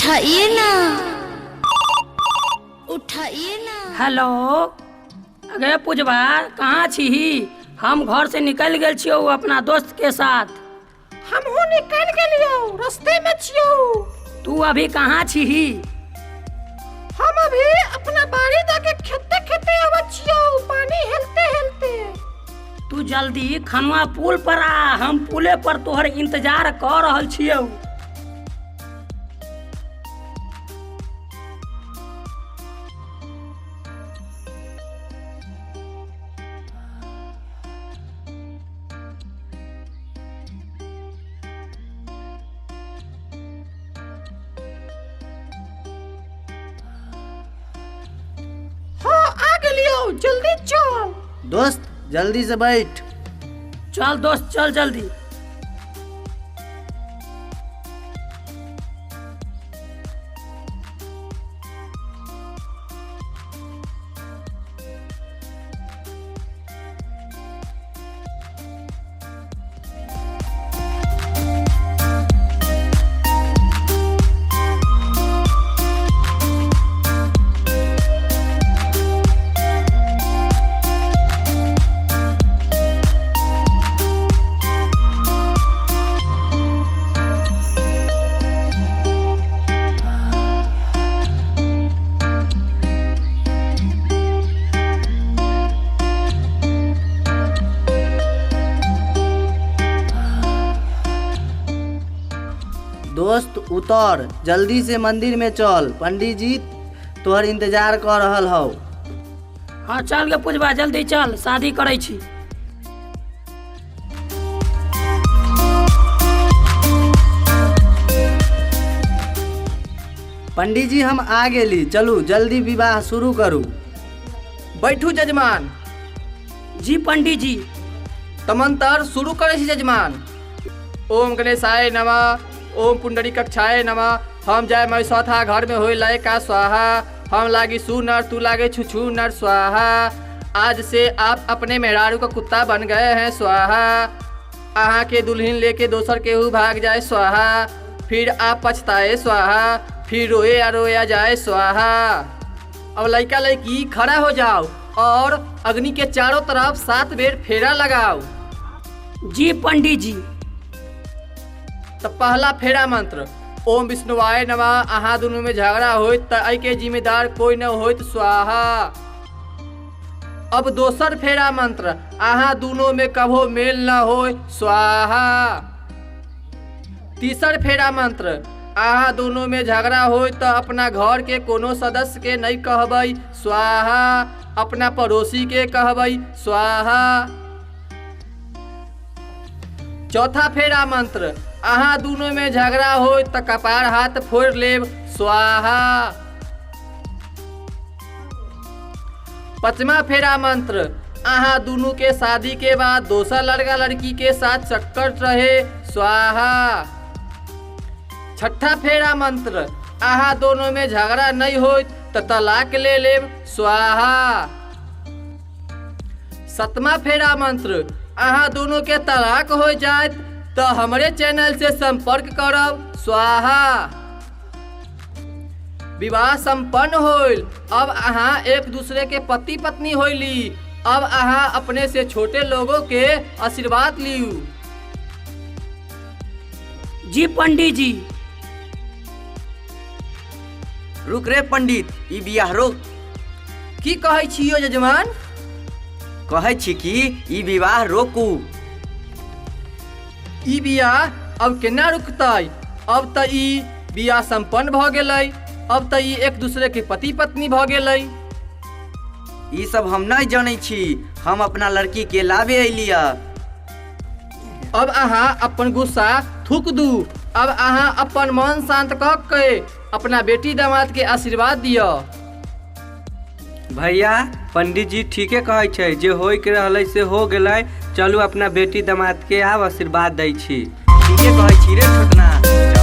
उठाइए ना, उठाइए ना। हेलो, अगे पूजवा कहाँ छी? हम घर से निकल गए छियो अपना दोस्त के साथ। हमहू निकल गेलियो, रास्ते में छियो। तू अभी कहाँ छी? हम अभी अपना बाड़ी जाके खेते खेते आवत छियो, पानी हेलते हेलते। तू जल्दी खनवा पुल पर आ, हम पुले पर तोहर इंतजार कर रहल छियो। हाँ आ गेलियो, जल्दी चल। दोस्त जल्दी से बैठ। चल दोस्त चल जल्दी। दोस्त उतर, जल्दी से मंदिर में चल, पंडित जी तोहर इंतजार कर रहल हौ। हाँ चल गे पूजवा जल्दी चल, शादी करे छी। पंडित जी हम आ गेली, चलू जल्दी विवाह शुरू करू। बैठू जजमान। जी पंडित जी। तमंतर शुरू करे छी जजमान। ओम गणेशाय नमः, ओम पुंडरी कक्षाय नमः। हम जाय मैं सौथा घर में होय लाय का स्वाहा। हम लागी सुनर तू लागे छुछू नर स्वाहा। आज से आप अपने मेहरारू का कुत्ता बन गए हैं स्वाहा। अहाँ के दुल्हन लेके दोसर केहू भाग जाए स्वाहा। फिर आप पछताए स्वाहा, फिर रोए या रोया जाए स्वाहा। अब लड़का लड़की खड़ा हो जाओ और अग्नि के चारों तरफ 7 बेर फेरा लगाओ। जी पंडित जी। तो पहला फेरा मंत्र ओम विष्णुवाय नमः। अहाँ दोनों में झगड़ा होत त आई के जिम्मेदार कोई न होत स्वाहा। अब दोसर फेरा मंत्र अहाँ दोनों में कभो मेल न हो स्वाहा। तीसर फेरा मंत्र अहाँ दोनों में झगड़ा हो तो अपना घर के कोनो सदस्य के नहीं कहबई स्वाहा, अपना पड़ोसी के कहबई स्वाहा। चौथा फेरा मंत्र अहाँ दोनों में झगड़ा हो तो कपार हाथ फोड़ लेब स्वाहा। पांचवा फेरा मंत्र अहाँ दोनों के शादी के बाद दोसर लड़का लड़की के साथ चक्कर रहे स्वाहा। छठा फेरा मंत्र अहाँ दोनों में झगड़ा नहीं हो तो तलाक ले लेब स्वाहा। सातवां फेरा मंत्र अहाँ दोनों के तलाक हो जाए तो हमारे चैनल से संपर्क करब स्वाहा। विवाह संपन्न होल। अब अहाँ एक दूसरे के पति पत्नी होली। अब अहाँ अपने से छोटे लोगों के आशीर्वाद लियू। जी पंडित जी। रुक रे पंडित, ई बियाह रोक। की कहै छियो जजमान? कहै छी कि ई विवाह रोकू। ई बियाह अब केना रुकतै? अब त ई बियाह संपन्न भ गेलै। अब त ई एक दूसरे के पति पत्नी भ गेलै। ई सब हम नहीं जानै छी, हम अपना लड़की के लावे अलिया। अब अहाँ अपन गुस्सा थूक दू। अब अहाँ अपन मन शांत क के अपना बेटी दामाद के आशीर्वाद दिया। भैया पंडित जी ठीके कहै छै, जे होय के रहलै से हो गेलै। चलू अपना बेटी दामाद के आब आशीर्वाद दै छी। ठीके कहै छी रे छोटना।